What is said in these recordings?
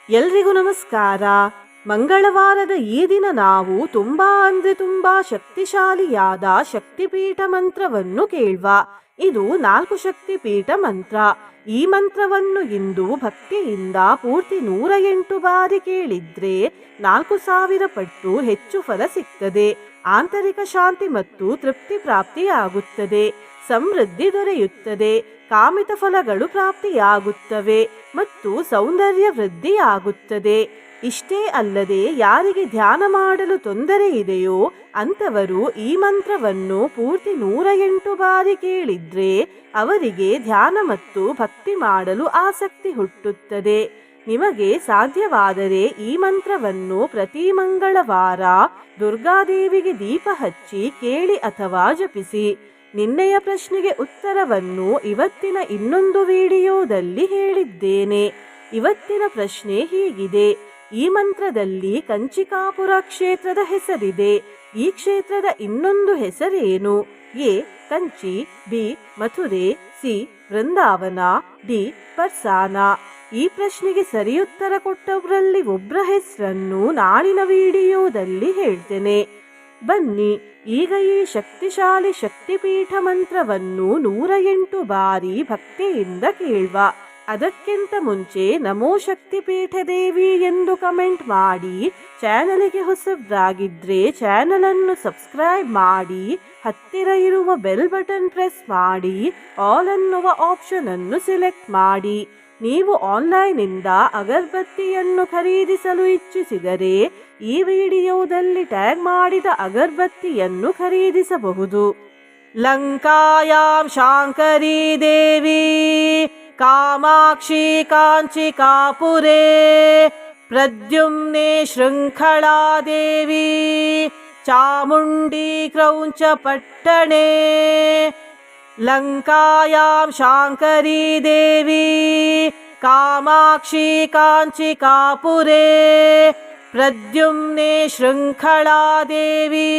ಎಲ್ರಿಗೂ ನಮಸ್ಕಾರ. ಮಂಗಳವಾರದ ಈ ದಿನ ನಾವು ತುಂಬಾ ಶಕ್ತಿಶಾಲಿಯಾದ ಶಕ್ತಿಪೀಠ ಮಂತ್ರವನ್ನು ಕೇಳುವ. ಇದು 4 ಶಕ್ತಿಪೀಠ ಮಂತ್ರ. ಈ ಮಂತ್ರವನ್ನು ಇಂದು ಭಕ್ತಿಯಿಂದ ಪೂರ್ತಿ 108 ಬಾರಿ ಕೇಳಿದ್ರೆ 4000 ಪಟ್ಟು ಹೆಚ್ಚು ಫಲ ಸಿಗ್ತದೆ. ಆಂತರಿಕ ಶಾಂತಿ ಮತ್ತು ತೃಪ್ತಿ ಪ್ರಾಪ್ತಿಯಾಗುತ್ತದೆ. ಸಮೃದ್ಧಿ ದೊರೆಯುತ್ತದೆ. ಕಾಮಿತ ಫಲಗಳು ಪ್ರಾಪ್ತಿಯಾಗುತ್ತವೆ ಮತ್ತು ಸೌಂದರ್ಯ ವೃದ್ಧಿಯಾಗುತ್ತದೆ. ಇಷ್ಟೇ ಅಲ್ಲದೆ ಯಾರಿಗೆ ಧ್ಯಾನ ಮಾಡಲು ತೊಂದರೆ ಇದೆಯೋ ಅಂಥವರು ಈ ಮಂತ್ರವನ್ನು ಪೂರ್ತಿ 108 ಬಾರಿ ಕೇಳಿದ್ರೆ ಅವರಿಗೆ ಧ್ಯಾನ ಮತ್ತು ಭಕ್ತಿ ಮಾಡಲು ಆಸಕ್ತಿ ಹುಟ್ಟುತ್ತದೆ. ನಿಮಗೆ ಸಾಧ್ಯವಾದರೆ ಈ ಮಂತ್ರವನ್ನು ಪ್ರತಿ ಮಂಗಳವಾರ ದುರ್ಗಾದೇವಿಗೆ ದೀಪ ಹಚ್ಚಿ ಕೇಳಿ ಅಥವಾ ಜಪಿಸಿ. ನಿನ್ನೆಯ ಪ್ರಶ್ನೆಗೆ ಉತ್ತರವನ್ನು ಇವತ್ತಿನ ಇನ್ನೊಂದು ವಿಡಿಯೋದಲ್ಲಿ ಹೇಳಿದ್ದೇನೆ. ಇವತ್ತಿನ ಪ್ರಶ್ನೆ ಹೀಗಿದೆ: ಈ ಮಂತ್ರದಲ್ಲಿ ಕಂಚಿಕಾಪುರ ಕ್ಷೇತ್ರದ ಹೆಸರಿದೆ. ಈ ಕ್ಷೇತ್ರದ ಇನ್ನೊಂದು ಹೆಸರೇನು? A. Kanchi, B. Mathura, C. Vrindavan, D. Barsana. ಈ ಪ್ರಶ್ನೆಗೆ ಸರಿಯುತ್ತರ ಕೊಟ್ಟವರಲ್ಲಿ ಒಬ್ಬರ ಹೆಸರನ್ನು ನಾಳಿನ ವಿಡಿಯೋದಲ್ಲಿ ಹೇಳ್ತೇನೆ. ಬನ್ನಿ ಈಗ ಈ ಶಕ್ತಿಶಾಲಿ ಶಕ್ತಿಪೀಠ ಮಂತ್ರವನ್ನು 108 ಬಾರಿ ಭಕ್ತಿಯಿಂದ ಕೇಳುವ. ಅದಕ್ಕಿಂತ ಮುಂಚೆ ನಮೋ ಶಕ್ತಿಪೀಠ ದೇವಿ ಎಂದು ಕಮೆಂಟ್ ಮಾಡಿ. ಚಾನಲ್ಗೆ ಹೊಸಬ್ರಾಗಿದ್ರೆ ಚಾನಲ್ ಅನ್ನು ಸಬ್ಸ್ಕ್ರೈಬ್ ಮಾಡಿ. ಹತ್ತಿರ ಇರುವ ಬೆಲ್ ಬಟನ್ ಪ್ರೆಸ್ ಮಾಡಿ. ಆಲ್ ಅನ್ನುವ ಆಪ್ಷನ್ ಅನ್ನು ಸೆಲೆಕ್ಟ್ ಮಾಡಿ. ನೀವು ಆನ್ಲೈನ್ನಿಂದ ಅಗರಬತ್ತಿಯನ್ನು ಖರೀದಿಸಲು ಇಚ್ಛಿಸಿದರೆ ಈ ವಿಡಿಯೋದಲ್ಲಿ ಟ್ಯಾಗ್ ಮಾಡಿದ ಅಗರಬತ್ತಿಯನ್ನು ಖರೀದಿಸಬಹುದು. ಲಂಕಾಯಾಂ ಶಾಂಕರಿ ದೇವಿ ಕಾಮಾಕ್ಷಿ ಕಾಂಚಿಕಾಪುರೇ ಪ್ರದ್ಯುಮ್ನೆ ಶೃಂಖಳಾ ದೇವಿ ಚಾಮುಂಡಿ ಕ್ರೌಂಚ ಪಟ್ಟಣೆ. ಲಂಕಾಯಾಂ ಶಾಂಕರಿ ದೇವಿ ಕಾಮಾಕ್ಷಿ ಕಾಂಚಿಕಾಪುರೇ ಪ್ರದ್ಯುಮ್ನೆ ಶೃಂಖಳಾ ದೇವಿ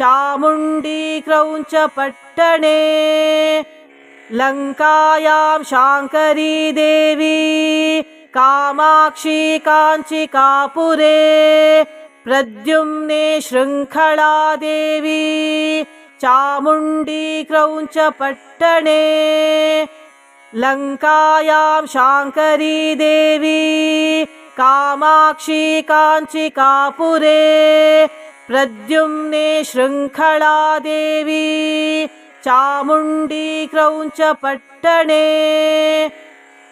ಚಾಮುಂಡಿ ಕ್ರೌಂಚ ಪಟ್ಟಣೆ. ಲಂಕಾಯಾಂ ಶಾಂಕರಿ ದೇವಿ ಕಾಮಾಕ್ಷಿ ಕಾಂಚಿಕಾಪುರೇ ಪ್ರದ್ಯುಮ್ನೆ ಶೃಂಖಳಾ ದೇವಿ ಚಾಮುಂಡಿ ಕ್ರೌಂಚ ಪಟ್ಟಣೆ. ಲಂಕಾಯಾಂ ಶಾಂಕರಿ ದೇವಿ ಕಾಮಾಕ್ಷಿ ಕಾಂಚಿಕಾಪುರೇ ಪ್ರದ್ಯುಮ್ನೆ ಶೃಂಖಳಾ ದೇವಿ ಚಾಮುಂಡಿ ಕ್ರೌಂಚ ಪಟ್ಟಣೆ.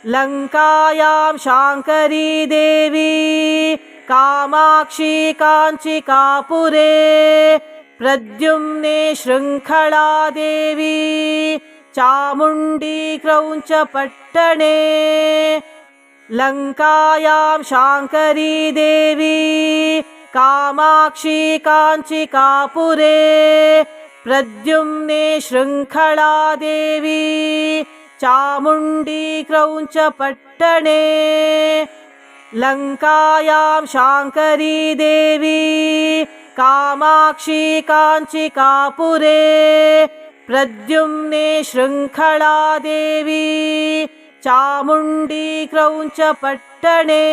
ಲಂಕಾಯಾಂ ಶಾಂಕರಿ ದೇವಿ ಕಾಮಾಕ್ಷಿ ಕಾಂಚಿಕಾಪುರೇ ಪ್ರದ್ಯುಮ್ನೆ ಶೃಂಖಳಾ ದೇವಿ ಚಾಮುಂಡಿ ಕ್ರೌಂಚ ಪಟ್ಟಣೆ. ಲಂಕಾಯಾಂ ಶಾಂಕರಿ ದೇವಿ ಕಾಮಾಕ್ಷಿ ಕಾಂಚಿಕಾಪುರೇ ಪ್ರದ್ಯುಮ್ನೆ ಶೃಂಖಳಾ ದೇವಿ ಚಾಮುಂಡಿ ಕ್ರೌಂಚ ಪಟ್ಟಣೆ. ಲಂಕಾಯಾಂ ಶಾಂಕರಿ ದೇವಿ ಕಾಮಾಕ್ಷಿ ಕಾಂಚಿಕಾಪುರೇ ಪ್ರದ್ಯುಮ್ನೆ ಶೃಂಖಳಾ ದೇವಿ ಚಾಮುಂಡಿ ಕ್ರೌಂಚ ಪಟ್ಟಣೆ.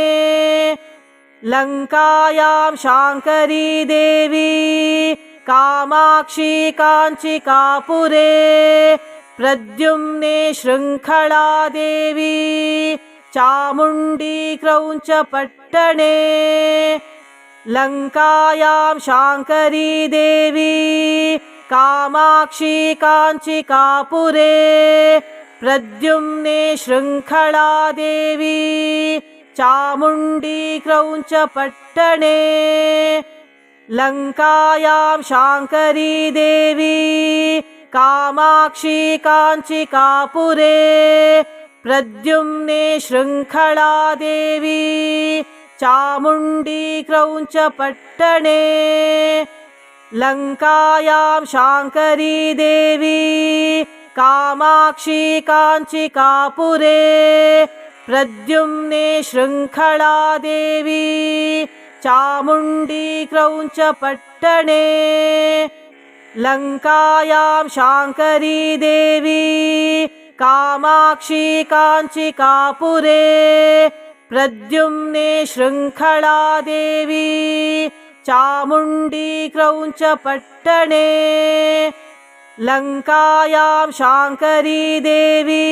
ಲಂಕಾಯಾಂ ಶಾಂಕರಿ ದೇವಿ ಕಾಮಾಕ್ಷಿ ಕಾಂಚಿಕಾಪುರೇ ಪ್ರದ್ಯುಮ್ನೆ ಶೃಂಖಳಾ ದೇವಿ ಚಾಮುಂಡಿ ಕ್ರೌಂಚ ಪಟ್ಟಣೆ. ಲಂಕಾಯಾಂ ಶಾಂಕರಿ ದೇವಿ ಕಾಮಾಕ್ಷಿ ಕಾಂಚಿಕಾಪುರೇ ಪ್ರದ್ಯುಮ್ನೆ ಶೃಂಖಳಾ ದೇವಿ ಚಾಮುಂಡಿ ಕ್ರೌಂಚ ಪಟ್ಟಣೆ. ಲಂಕಾಯಾಂ ಶಾಂಕರಿ ದೇವಿ ಕಾಮಾಕ್ಷಿ ಕಾಂಚಿಕಾಪುರೇ ಪ್ರದ್ಯುಮ್ನೆ ಶೃಂಖಳಾ ದೇವಿ ಚಾಮುಂಡಿ ಕ್ರೌಂಚ ಪಟ್ಟಣೆ. ಲಂಕಾಯಾಂ ಶಾಂಕರಿ ದೇವಿ ಕಾಮಾಕ್ಷಿ ಕಾಂಚಿಕಾಪುರೇ ಪ್ರದ್ಯುಮ್ನೆ ಶೃಂಖಳಾ ದೇವಿ ಚಾಮುಂಡಿ ಕ್ರೌಂಚ ಪಟ್ಟಣೆ. ಲಂಕಾಯಾಂ ಶಾಂಕರಿ ದೇವಿ ಕಾಮಾಕ್ಷಿ ಕಾಂಚಿಕಾಪುರೇ प्रद्युम्ने शृङ्खलादेवी चामुण्डी क्रौञ्चपट्टणे लङ्कायां शाङ्करी देवी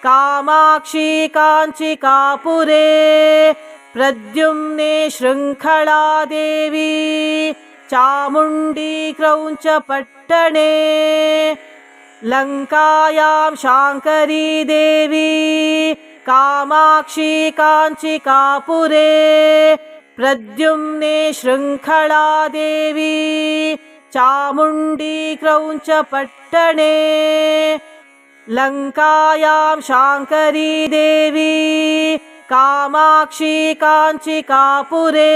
कामाक्षी काञ्चिकापुरे प्रद्युम्ने शृङ्खलादेवी चामुण्डी क्रौञ्चपट्टणे लङ्कायां शाङ्करी देवी कामाक्षी काञ्चिकापुरे प्रद्युम्ने शृङ्खलादेवी चामुण्डी क्रौञ्चपट्टणे लङ्कायां शाङ्करी देवी कामाक्षी काञ्चिकापुरे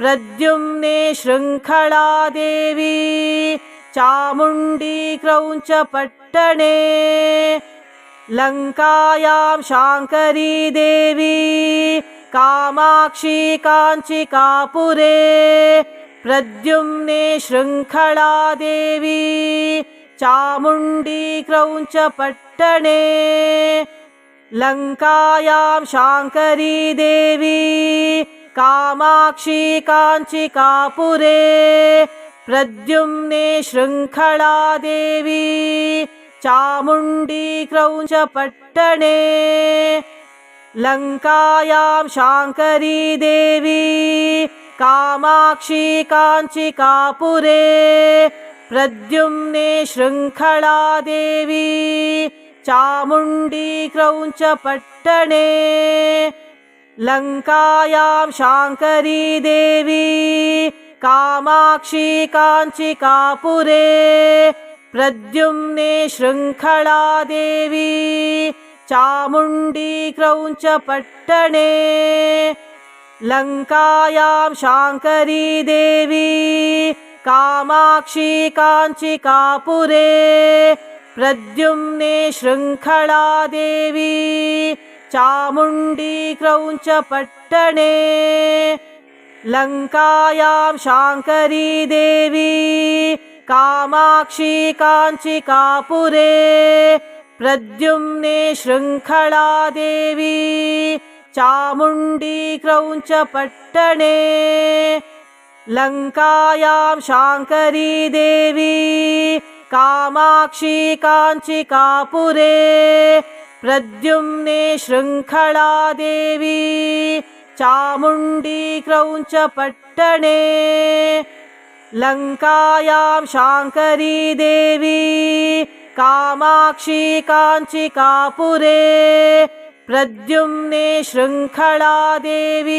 प्रद्युम्ने शृङ्खलादेवी चामुण्डी क्रौञ्चपट्टणे लङ्कायां शाङ्करी देवी कामाक्षी काञ्चिकापुरे प्रद्युम्ने शृङ्खलादेवी चामुण्डी क्रौञ्चपट्टणे लङ्कायां शाङ्करी देवी कामाक्षी काञ्चिकापुरे प्रद्युम्ने शृङ्खलादेवी चामुण्डी क्रौञ्चपट्टणे लङ्कायां शाङ्करी देवी कामाक्षी काञ्चिकापुरे प्रद्युम्ने शृङ्खलादेवी चामुण्डी क्रौञ्चपट्टणे लङ्कायां शाङ्करी देवी कामाक्षी काञ्चिकापुरे प्रद्युम्ने शृङ्खलादेवी चामुण्डी क्रौञ्चपट्टणे लङ्कायां शाङ्करी देवी कामाक्षी काञ्चिकापुरे प्रद्युम्ने शृङ्खलादेवी चामुण्डी क्रौञ्चपट्टणे लङ्कायां शाङ्करी देवी कामाक्षी काञ्चिकापुरे प्रद्युम्ने शृङ्खलादेवी चामुण्डी क्रौञ्चपट्टणे लङ्कायां शाङ्करी देवी कामाक्षी काञ्चिकापुरे प्रद्युम्ने शृङ्खलादेवी चामुण्डी क्रौञ्चपट्टणे लङ्कायां शाङ्करी देवी कामाक्षी काञ्चिकापुरे प्रद्युम्ने शृङ्खलादेवी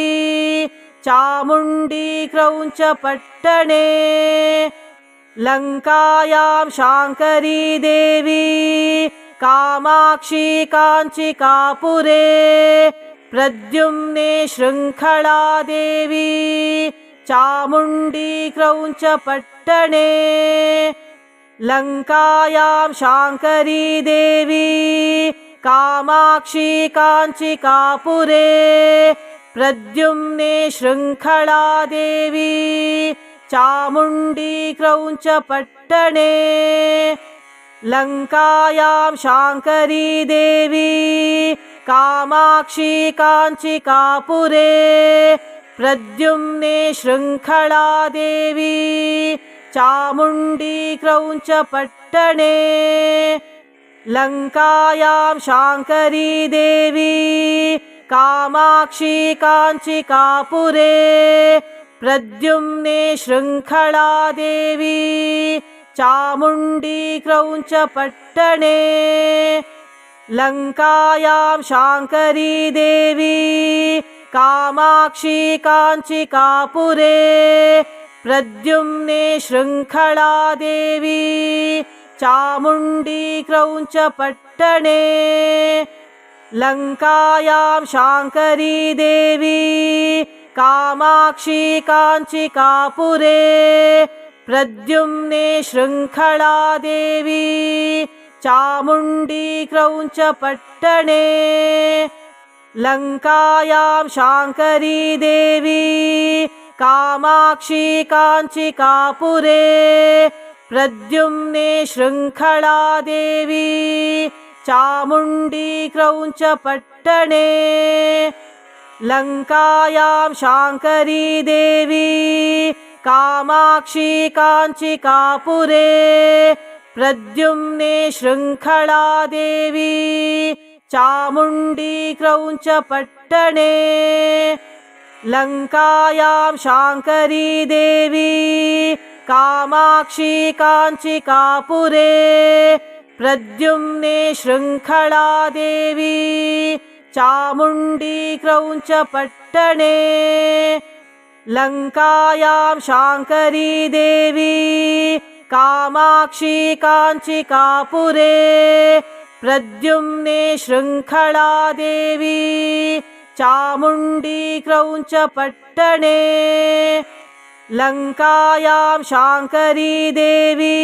चामुण्डी क्रौञ्चपट्टणे लङ्कायां शाङ्करी देवी कामाक्षी काञ्चिकापुरे प्रद्युम्ने शृङ्खलादेवी चामुण्डी क्रौञ्चपट्टणे लङ्कायां शाङ्करी देवी कामाक्षी काञ्चिकापुरे प्रद्युम्ने शृङ्खलादेवी चामुण्डी क्रौञ्चपट्टणे लङ्कायां शाङ्करी देवी कामाक्षी काञ्चिकापुरे प्रद्युम्ने शृङ्खलादेवी चामुण्डी क्रौञ्चपट्टणे लङ्कायां शाङ्करी देवी कामाक्षी काञ्चिकापुरे प्रद्युम्ने शृङ्खलादेवी चामुण्डी क्रौञ्चपट्टणे लङ्कायां शाङ्करी देवी कामाक्षी काञ्चिकापुरे प्रद्युम्ने शृङ्खलादेवी चामुण्डी क्रौञ्चपट्टणे लङ्कायां शाङ्करी देवी कामाक्षी काञ्चिकापुरे प्रद्युम्ने शृङ्खलादेवी चामुण्डी क्रौञ्चपट्टणे लङ्कायां शाङ्करी देवी कामाक्षी काञ्चिकापुरे प्रद्युम्ने शृङ्खलादेवी चामुण्डी क्रौञ्चपट्टणे पट्टणे लङ्कायां शाङ्करी देवी कामाक्षी काञ्चिकापुरे प्रद्युम्ने शृङ्खला देवी चामुण्डी क्रौञ्चपट्टणे लङ्कायां शाङ्करी देवी कामाक्षी काञ्चिकापुरे प्रद्युम्ने शृङ्खला देवी चामुण्डी क्रौञ्चपट्टणे लङ्कायां शाङ्करी देवी कामाक्षी काञ्चिकापुरे प्रद्युम्ने शृङ्खला देवी चामुण्डी क्रौञ्चपट्टणे लङ्कायां शाङ्करी देवी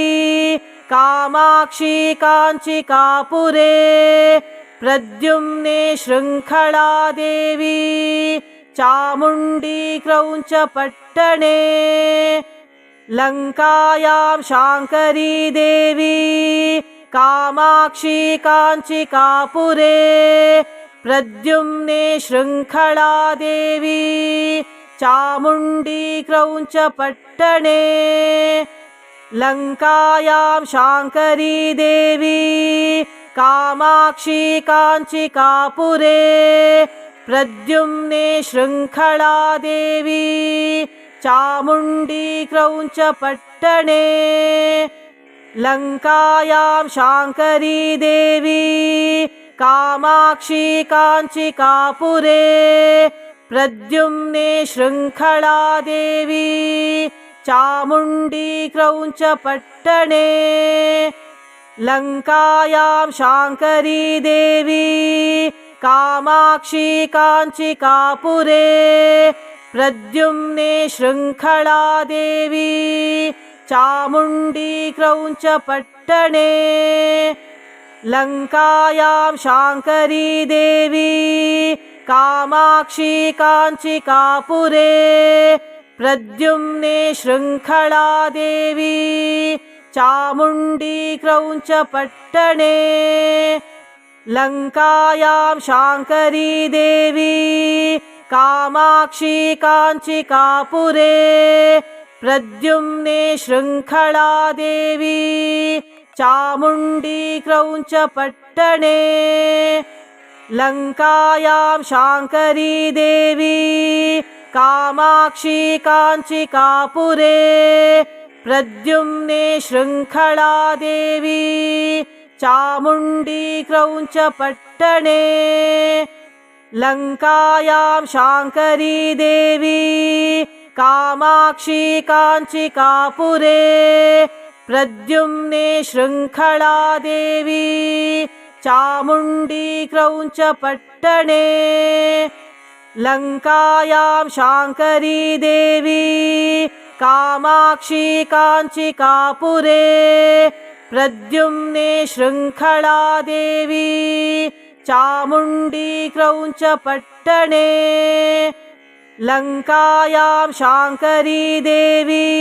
कामाक्षी काञ्चिकापुरे प्रद्युम्ने शृङ्खला देवी चामुण्डी क्रौञ्चपट्टणे लङ्कायां शाङ्करी देवी कामाक्षी काञ्चिकापुरे प्रद्युम्ने शृङ्खला देवी चामुण्डी क्रौञ्चपट्टणे लङ्कायां शाङ्करी देवी कामाक्षी काञ्चिकापुरे प्रद्युम्ने शृङ्खला देवी चामुण्डी क्रौञ्चपट्टणे लङ्कायां शाङ्करी देवी कामाक्षी काञ्चिकापुरे प्रद्युम्ने शृङ्खला देवी चामुण्डी क्रौञ्चपट्टणे लङ्कायां शाङ्करी देवी कामाक्षी काञ्चिकापुरे प्रद्युम्ने शृङ्खला देवी चामुण्डी क्रौञ्चपट्टणे लङ्कायां शाङ्करी देवी कामाक्षी काञ्चिकापुरे प्रद्युम्ने शृङ्खला देवी चामुण्डी क्रौञ्चपट्टणे लङ्कायां शाङ्करी देवी कामाक्षी काञ्चिकापुरे प्रद्युम्ने शृङ्खला देवी चामुण्डी क्रौञ्चपट्टणे लङ्कायां शाङ्करी देवी कामाक्षी काञ्चिकापुरे प्रद्युम्ने शृङ्खला देवी चामुण्डी क्रौञ्चपट्टणे लङ्कायां शाङ्करी देवी कामाक्षी काञ्चिकापुरे प्रद्युम्ने शृङ्खला देवी चामुण्डी क्रौञ्चपट्टणे लङ्कायां शाङ्करी देवी कामाक्षी काञ्चिकापुरे प्रद्युम्ने शृङ्खला देवी चामुण्डी क्रौञ्चपट्टणे लङ्कायां शाङ्करी देवी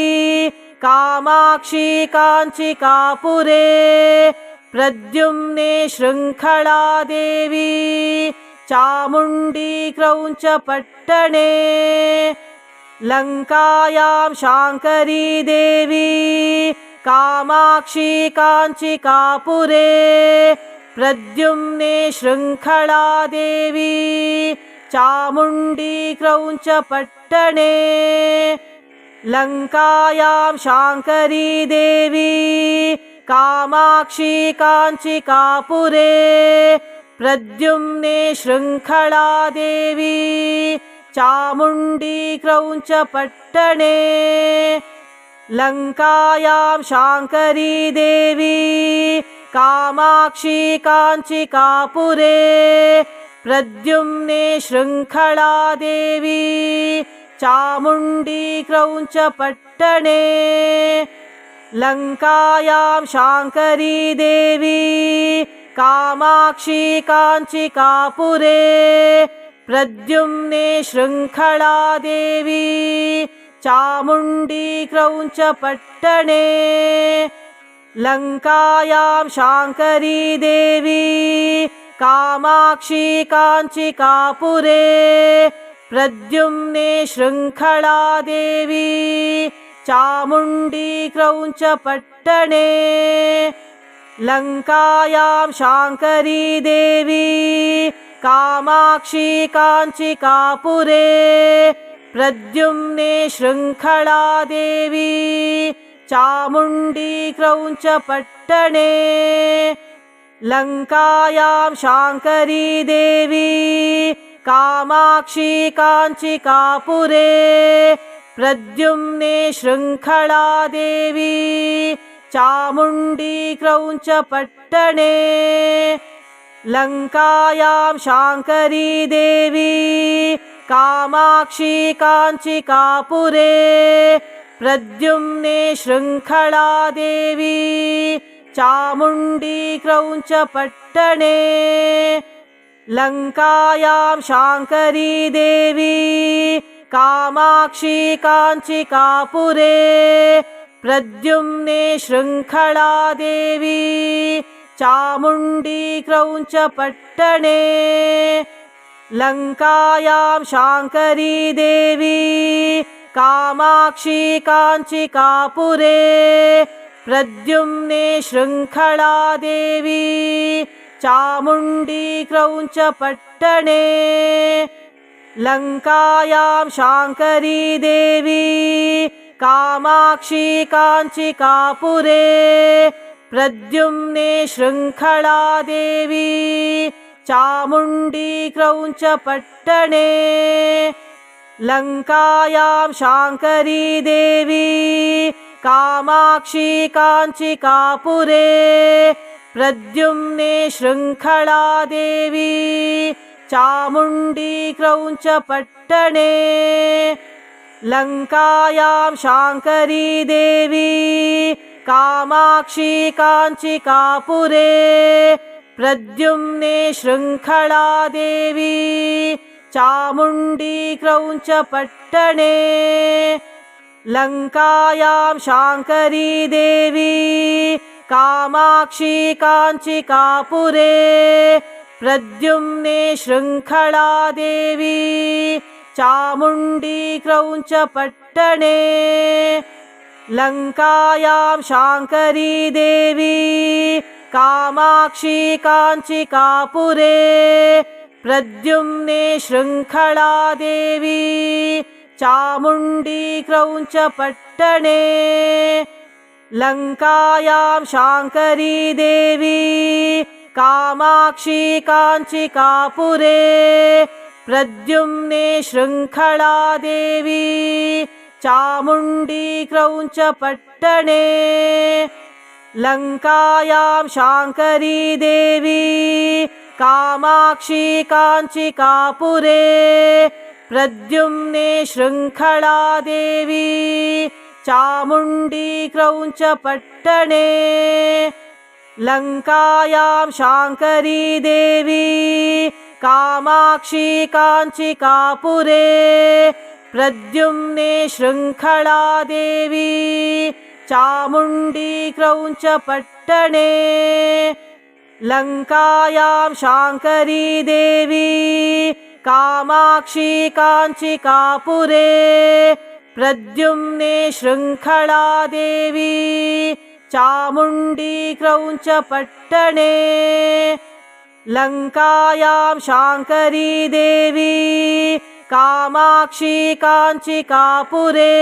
कामाक्षी काञ्चिकापुरे प्रद्युम्ने शृङ्खला देवी चामुण्डी क्रौञ्चपट्टणे लङ्कायां शाङ्करी देवी कामाक्षी काञ्चिकापुरे प्रद्युम्ने शृङ्खला देवी चामुण्डी क्रौञ्चपट्टणे लङ्कायां शाङ्करी देवी कामाक्षी काञ्चिकापुरे प्रद्युम्ने शृङ्खला देवी चामुण्डी क्रौञ्चपट्टणे लङ्कायां शाङ्करी देवी कामाक्षी काञ्चिकापुरे प्रद्युम्ने शृङ्खला देवी चामुण्डी क्रौञ्चपट्टणे लङ्कायां शाङ्करी देवी कामाक्षी काञ्चिकापुरे प्रद्युम्ने शृङ्खला देवी चामुण्डी क्रौञ्चपट्टणे लङ्कायां शाङ्करी देवी कामाक्षी काञ्चिकापुरे प्रद्युम्ने शृङ्खला देवी चामुण्डी क्रौञ्चपट्टणे लङ्कायां शाङ्करी देवी कामाक्षी काञ्चिकापुरे प्रद्युम्ने शृङ्खला देवी चामुण्डी क्रौञ्चपट्टणे लङ्कायां शाङ्करी देवी कामाक्षी काञ्चिकापुरे प्रद्युम्ने शृङ्खला देवी चामुण्डी क्रौञ्चपट्टणे लङ्कायां शाङ्करी देवी कामाक्षी काञ्चिकापुरे प्रद्युम्ने शृङ्खला देवी चामुण्डी क्रौञ्चपट्टणे लङ्कायां शाङ्करी देवी कामाक्षी काञ्चिकापुरे प्रद्युम्ने शृङ्खला देवी चामुण्डी क्रौञ्चपट्टणे लङ्कायां शाङ्करी देवी कामाक्षी काञ्चिकापुरे प्रद्युम्ने शृङ्खला देवी चामुण्डी क्रौञ्चपट्टणे लङ्कायां शाङ्करी देवी कामाक्षी काञ्चिकापुरे प्रद्युम्ने शृङ्खला देवी चामुण्डी क्रौञ्चपट्टणे लङ्कायां शाङ्करी देवी कामाक्षी काञ्चिकापुरे प्रद्युम्ने शृङ्खला देवी चामुण्डी क्रौञ्चपट्टणे लङ्कायां शाङ्करी देवी कामाक्षी काञ्चिकापुरे प्रद्युम्ने शृङ्खला देवी चामुण्डी क्रौञ्चपट्टणे लङ्कायां शाङ्करी देवी कामाक्षी काञ्चिकापुरे प्रद्युम्ने शृङ्खला देवी चामुण्डी क्रौञ्चपट्टणे लङ्कायां शाङ्करी देवी कामाक्षी काञ्चिकापुरे प्रद्युम्ने शृङ्खला देवी चामुण्डी क्रौञ्चपट्टणे लङ्कायां शाङ्करी देवी कामाक्षी काञ्चिकापुरे प्रद्युम्ने शृङ्खला देवी चामुण्डी क्रौञ्चपट्टणे लङ्कायां शाङ्करी देवी कामाक्षी काञ्चिकापुरे प्रद्युम्ने शृङ्खला देवी चामुण्डी क्रौञ्चपट्टणे लङ्कायां शाङ्करी देवी कामाक्षी काञ्चिकापुरे प्रद्युम्ने शृङ्खला देवी चामुण्डी क्रौञ्चपट्टणे लङ्कायां शाङ्करी देवी कामाक्षी काञ्चिकापुरे प्रद्युम्ने शृङ्खला देवी चामुण्डी क्रौञ्चपट्टणे लङ्कायां शाङ्करी देवी कामाक्षी काञ्चिकापुरे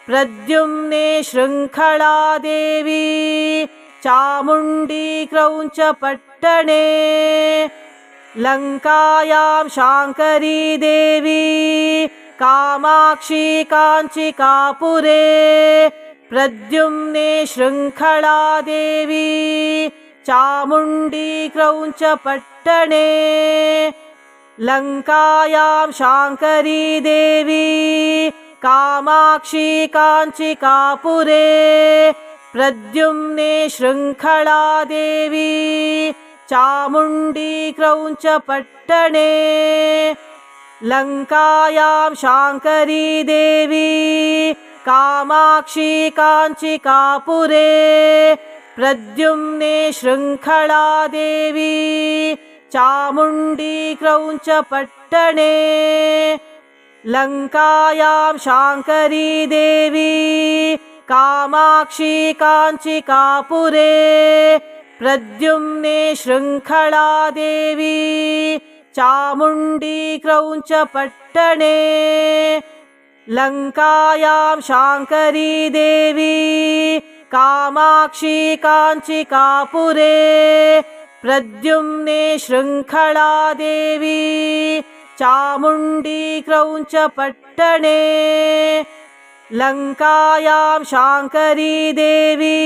प्रद्युम्ने शृङ्खला देवी चामुण्डी क्रौञ्चपट्टणे लङ्कायां शाङ्करी देवी कामाक्षी काञ्चिकापुरे प्रद्युम्ने शृङ्खला देवी चामुण्डी क्रौञ्चपट्टणे लङ्कायां शाङ्करी देवी कामाक्षी काञ्चिकापुरे प्रद्युम्ने शृङ्खला देवी चामुण्डी क्रौञ्चपट्टणे लङ्कायां शाङ्करी देवी कामाक्षी काञ्चिकापुरे प्रद्युम्ने शृङ्खला देवी चामुण्डी क्रौञ्चपट्टणे लङ्कायां शाङ्करी देवी कामाक्षी काञ्चिकापुरे प्रद्युम्ने शृङ्खला देवी चामुण्डी क्रौञ्चपट्टणे लङ्कायां शाङ्करी देवी कामाक्षी काञ्चिकापुरे प्रद्युम्ने शृङ्खला देवी चामुण्डी क्रौञ्चपट्टणे लङ्कायां शाङ्करी देवी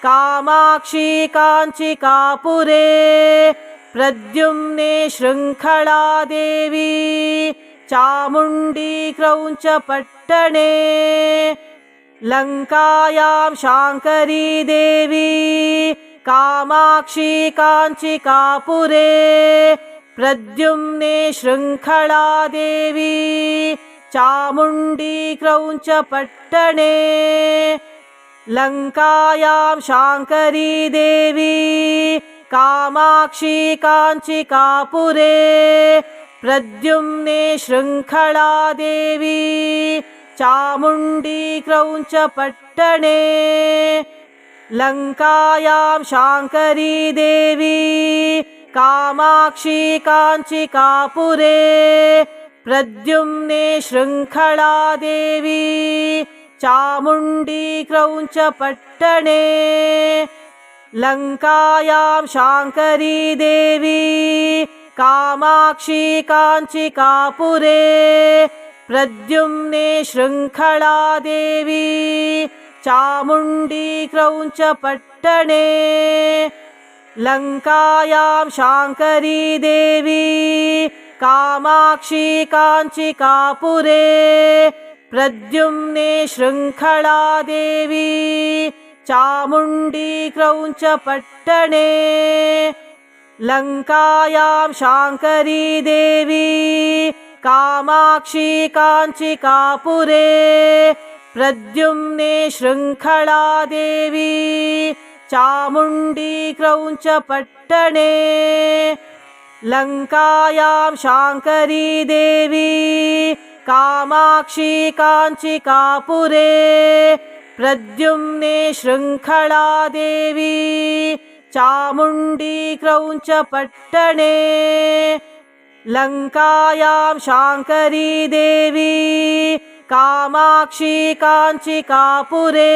कामाक्षी काञ्चिकापुरे प्रद्युम्ने शृङ्खला देवी चामुण्डी क्रौञ्चपट्टणे लङ्कायां शाङ्करी देवी कामाक्षी काञ्चिकापुरे प्रद्युम्ने शृङ्खला देवी चामुण्डी क्रौञ्चपट्टणे लङ्कायां शाङ्करी देवी कामाक्षी काञ्चिकापुरे प्रद्युम्ने शृङ्खला देवी चामुण्डी क्रौञ्चपट्टणे लङ्कायां शाङ्करी देवी कामाक्षी काञ्चिकापुरे प्रद्युम्ने शृङ्खला देवी चामुण्डी क्रौञ्चपट्टणे लङ्कायां शाङ्करी देवी कामाक्षी काञ्चिकापुरे प्रद्युम्ने शृङ्खला देवी चामुण्डी क्रौञ्चपट्टणे लङ्कायां शाङ्करी देवी कामाक्षी काञ्चिकापुरे प्रद्युम्ने शृङ्खला देवी चामुण्डी क्रौञ्चपट्टणे लङ्कायां शाङ्करी देवी कामाक्षी काञ्चिकापुरे प्रद्युम्ने शृङ्खला देवी चामुण्डी क्रौञ्चपट्टणे लङ्कायां शाङ्करी देवी कामाक्षी काञ्चिकापुरे प्रद्युम्ने शृङ्खला देवी चामुण्डी क्रौञ्चपट्टणे लङ्कायां शाङ्करी देवी कामाक्षी काञ्चिकापुरे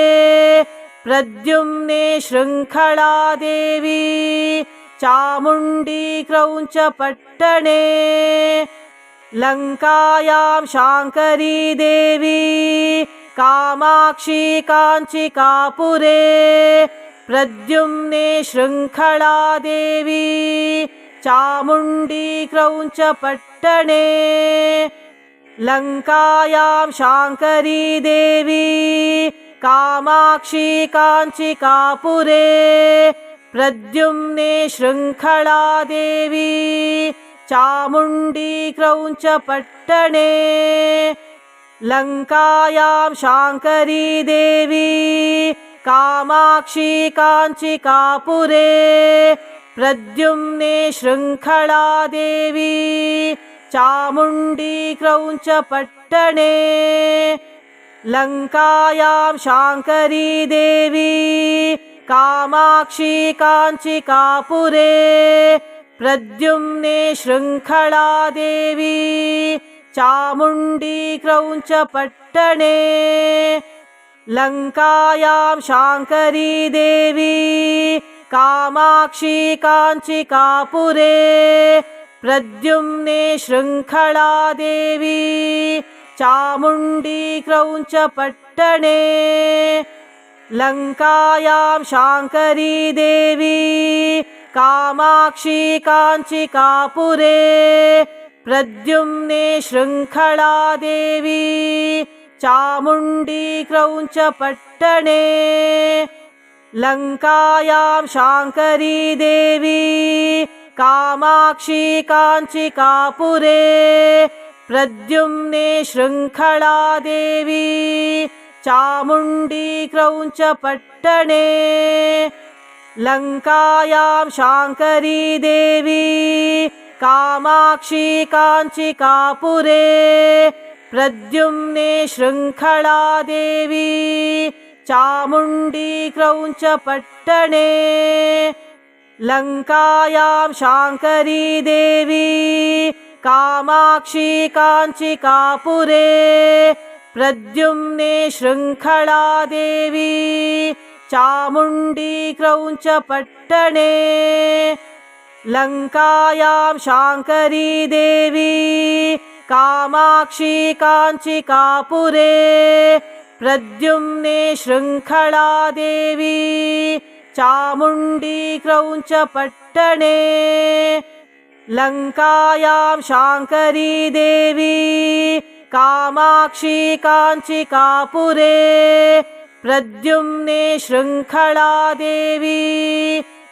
प्रद्युम्ने शृङ्खला देवी चामुण्डी क्रौञ्चपट्टणे लङ्कायां शाङ्करी देवी कामाक्षी काञ्चिकापुरे प्रद्युम्ने शृङ्खला देवी चामुण्डी क्रौञ्चपट्टणे लङ्कायां शाङ्करी देवी कामाक्षी काञ्चिकापुरे प्रद्युम्ने शृङ्खला देवी चामुण्डी क्रौञ्चपट्टणे लङ्कायां शाङ्करी देवी कामाक्षी काञ्चिकापुरे प्रद्युम्ने शृङ्खला देवी चामुण्डी क्रौञ्चपट्टणे लङ्कायां शाङ्करी देवी कामाक्षी काञ्चिकापुरे प्रद्युम्ने शृङ्खला देवी, चामुण्डी क्रौञ्चपट्टने, लङ्कायां शाङ्करी देवी, कामाक्षी काञ्चिकापुरे, प्रद्युम्ने शृङ्खला देवी, चामुण्डी क्रौञ्चपट्टने, लङ्कायां शाङ्करी देवी, कामाक्षी काञ्चिकापुरे, प्रद्युम्ने शृङ्खला देवी, चामुण्डी क्रौञ्चपट्टने, लङ्कायां शाङ्करी देवी, कामाक्षी काञ्चिकापुरे, प्रद्युम्ने शृङ्खला देवी, चामुण्डी क्रौञ्चपट्टने, लङ्कायां शाङ्करी देवी कामाक्षी काञ्चिकापुरे प्रद्युम्ने शृङ्खला देवी चामुण्डी क्रौञ्चपट्टणे लङ्कायां शाङ्करी देवी कामाक्षी काञ्चिकापुरे प्रद्युम्ने शृङ्खला देवी चामुण्डी क्रौञ्चपट्टणे लङ्कायां शाङ्करी देवी कामाक्षी काञ्चिकापुरे प्रद्युम्ने शृङ्खला देवी चामुण्डी क्रौञ्चपट्टणे लङ्कायां शाङ्करी देवी कामाक्षी काञ्चिकापुरे प्रद्युम्ने शृङ्खला देवी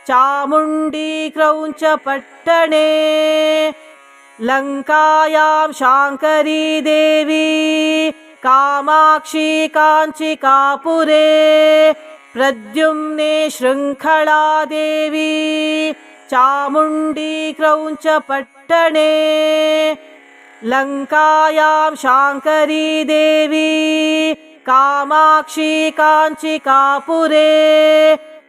चामुण्डी क्रौञ्चपट्टणे लङ्कायां शाङ्करी देवी कामाक्षी काञ्चिकापुरे प्रद्युम्ने शृङ्खला देवी चामुण्डी क्रौञ्चपट्टणे लङ्कायां शाङ्करी देवी कामाक्षी काञ्चिकापुरे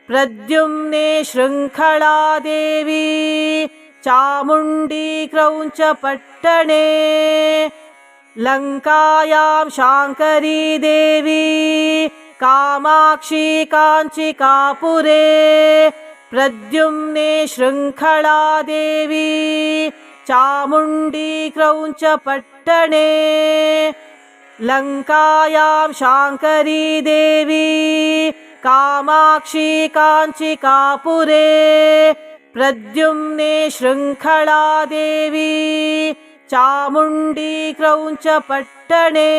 प्रद्युम्ने शृङ्खला देवी चामुण्डी क्रौञ्चपट्टणे लङ्कायां शाङ्करी देवी कामाक्षी काञ्चिकापुरे प्रद्युम्ने शृङ्खला देवी चामुण्डी क्रौञ्चपट्टणे लङ्कायां शाङ्करी देवी कामाक्षी काञ्चिकापुरे प्रद्युम्ने शृङ्खला देवी चामुण्डी क्रौञ्चपट्टणे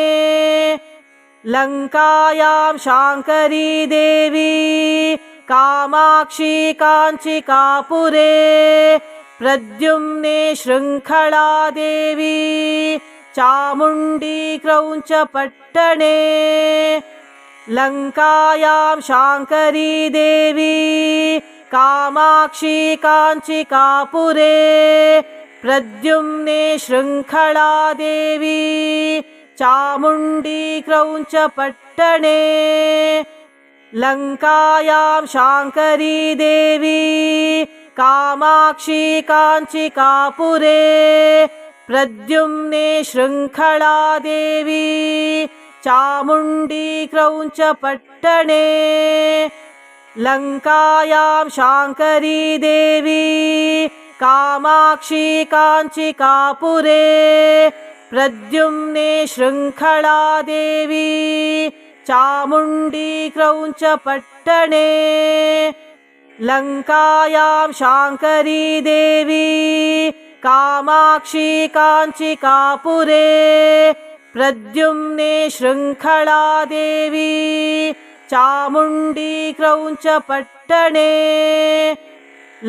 लङ्कायां शाङ्करी देवी कामाक्षी काञ्चिकापुरे प्रद्युम्ने शृङ्खला देवी चामुण्डी क्रौञ्चपट्टणे लङ्कायां शाङ्करी देवी कामाक्षी काञ्चिकापुरे प्रद्युम्ने शृङ्खला देवी चामुण्डी क्रौञ्चपट्टणे लङ्कायां शाङ्करी देवी कामाक्षी काञ्चिकापुरे प्रद्युम्ने शृङ्खला देवी चामुण्डी क्रौञ्चपट्टणे लङ्कायां शाङ्करी देवी कामाक्षी काञ्चिकापुरे प्रद्युम्ने शृङ्खला देवी चामुण्डी क्रौञ्चपट्टणे लङ्कायां शाङ्करी देवी कामाक्षी काञ्चिकापुरे प्रद्युम्ने शृङ्खला देवी चामुण्डी क्रौञ्चपट्टणे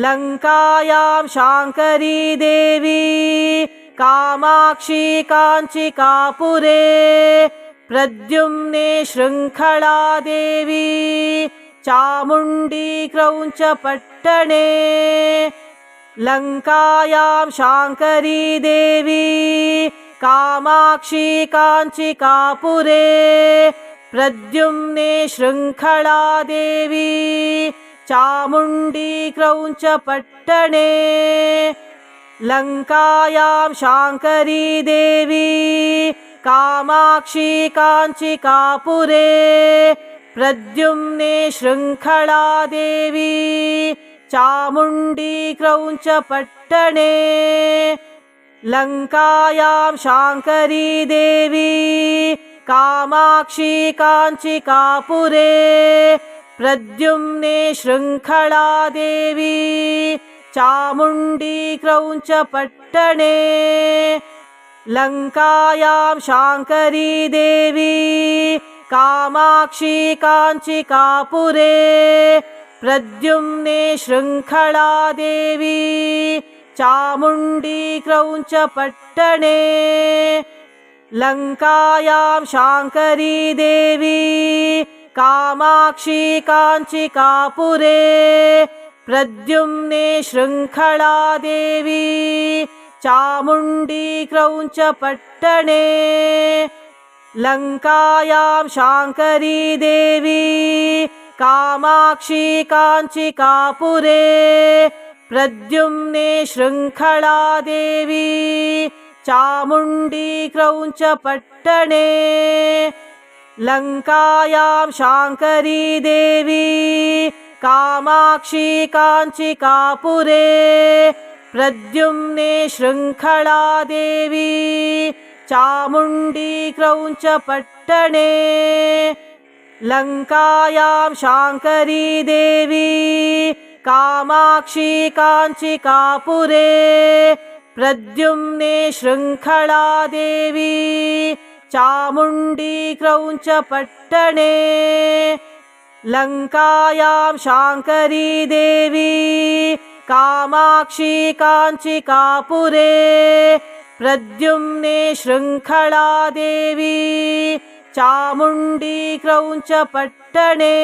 लङ्कायां शाङ्करी देवी कामाक्षी काञ्चिकापुरे प्रद्युम्ने शृङ्खला देवी चामुण्डी क्रौञ्चपट्टणे लङ्कायां शाङ्करी देवी कामाक्षी काञ्चिकापुरे प्रद्युम्ने शृङ्खला देवी चामुण्डी क्रौञ्चपट्टणे लङ्कायां शाङ्करी देवी कामाक्षी काञ्चिकापुरे प्रद्युम्ने शृङ्खला देवी चामुण्डी क्रौञ्चपट्टणे लङ्कायां शाङ्करी देवी कामाक्षी काञ्चिकापुरे प्रद्युम्ने शृङ्खला देवी चामुण्डी क्रौञ्चपट्टणे लङ्कायां शाङ्करी देवी कामाक्षी काञ्चिकापुरे प्रद्युम्ने शृङ्खला देवी चामुण्डी क्रौञ्चपट्टणे लङ्कायां शाङ्करी देवी कामाक्षी काञ्चिकापुरे प्रद्युम्ने शृङ्खलादेवी चामुण्डी क्रौञ्चपट्टणे लङ्कायां शाङ्करी देवी कामाक्षी काञ्चिकापुरे प्रद्युम्ने शृङ्खलादेवी चामुण्डी क्रौञ्चपट्टणे लङ्कायां शाङ्करी देवी कामाक्षी काञ्चिकापुरे प्रद्युम्ने शृङ्खलादेवी चामुण्डी क्रौञ्चपट्टणे लङ्कायां शाङ्करी देवी कामाक्षी काञ्चिकापुरे प्रद्युम्ने शृङ्खलादेवी चामुण्डी क्रौञ्चपट्टणे लङ्कायां शाङ्करी देवी कामाक्षी काञ्चिकापुरे प्रद्युम्ने शृङ्खलादेवी चामुण्डी क्रौञ्चपट्टणे